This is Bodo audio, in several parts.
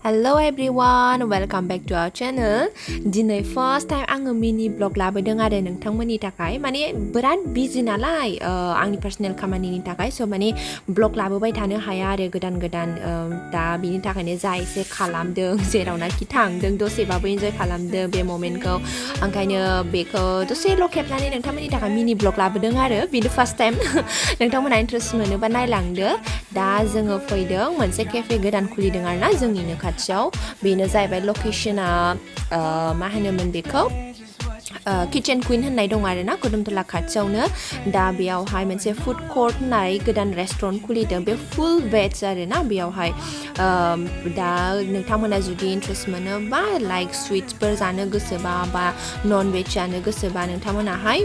Hello everyone, welcome back to our channel. दिनै first time आङो mini vlog लाबोदों आरो नोंथांमोननि थाखाय माने बिराद busy नालाय आंनि personal खामानिनि थाखाय so माने vlog लाबोबाय थानो हाया आरो गोदान दा बिनि थाखायनो जा एसे खालामदों जेरावनाखि थांदों दसेबाबो enjoy खालामदों बे मोमेन्टखौ ओंखायनो बेखौ दसेल' खेबनानै नोंथांमोननि थाखाय mini vlog लाबोदों आरो बेनो first time नोंथांमोना interest मोनोबा नायलांदो दा जोङो फैदों मोनसे केफे गोदान खुलिदों आरोना जोंनिनो खाथियाव बेनो जाहैबाय लकेशना मा होनोमोन बेखौ किचेन कुइन होननाय दं आरो ना कुदुमतला खाथियावनो दा बेयावहाय मोनसे फुड कोर्ट होननाय गोदान रेस्टुरेन्ट खुलिदों बे फुल भेज आरो ना बेयावहाय दा नोंथांमोना जुदि इन्ट्रेस्ट मोनोबा लाइक स्वीट्सफोर जानो गोसोबा बा नन भेज जानो गोसोबा नोंथांमोनाहाय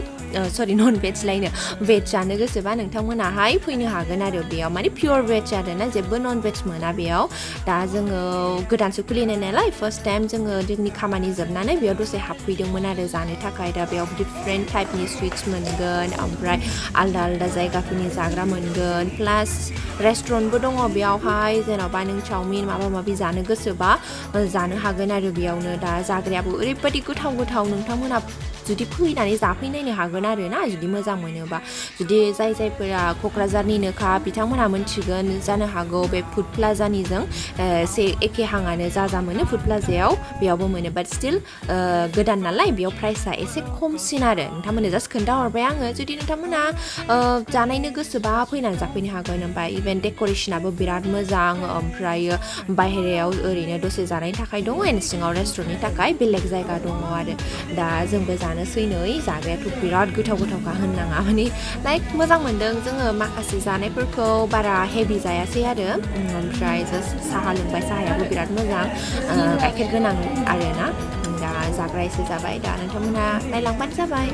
सरि नन भेज लायनो भेज जानो गोसोबा नोंथांमोनाहाय फैनो हागोन आरो बेयाव माने पियर भेज आरो ना जेबो नन भेज मोना बेयाव दा जोङो गोदानसो खुलिनाय नालाय फार्स्ट टाइम जोङो जोंनि खामानि जोबनानै बेयाव दसे हाबफैदोंमोन आरो जानो थाखाय दा बेयाव डिफरेन्ट टाइपनि स्वीट्स मोनगोन ओमफ्राय आलदा आलदा जायगाफोरनि जाग्रा मोनगोन प्लास रेस्टुरेन्टबो दङ बेयावहाय जेन'बा नों चावमिन माबा माबि जानो गोसोबा जानो हागोन आरो बेयावनो दा जाग्रायाबो ओरैबायदि गोथाव नोंथांमोना जुदि फैनानै जाफैनायनो हागोन आरो ना जुदि मोजां मोनोबा जुदि जायफोरा क'क्राझारनिनोखा बिथांमोना मोनथिगोन जानो हागौ बे फुड प्लाजानिजों एसे एखेहाङानो जा मोनो फुड प्लाजायाव बेयावबो मोनो बाट स्टिल गोदान नालाय बेयाव प्राइसआ एसे खमसिन आरो नोंथांमोननो जास्ट खोन्थाहरबाय आङो जुदि नोंथांमोना जानायनो गोसोबा फैनानै जाफैनो हागोन ओमफ्राय इभेन डेक'रेसनाबो बिराद मोजां ओमफ्रायो बाहेरायाव ओरैनो दसे जानायनि थाखाय दङ एन्ड सिङाव रेस्टुरेन्टनि थाखाय बेलेग जायगा दङ आरो दा जोंबो जानोसै नै जाग्रायाथ' बिराद गोथावखा होननाङा माने लाइक मोजां मोनदों जोङो माखासे जानायफोरखौ बारा हेभि जायासै आरो ओमफ्राय जास्ट साहा लोंबाय साहायाबो बिराद मोजां गाइखेर गोनां आरो ना दा जाग्रा एसे जाबाय दा नोंथांमोना नायलांबानो जाबाय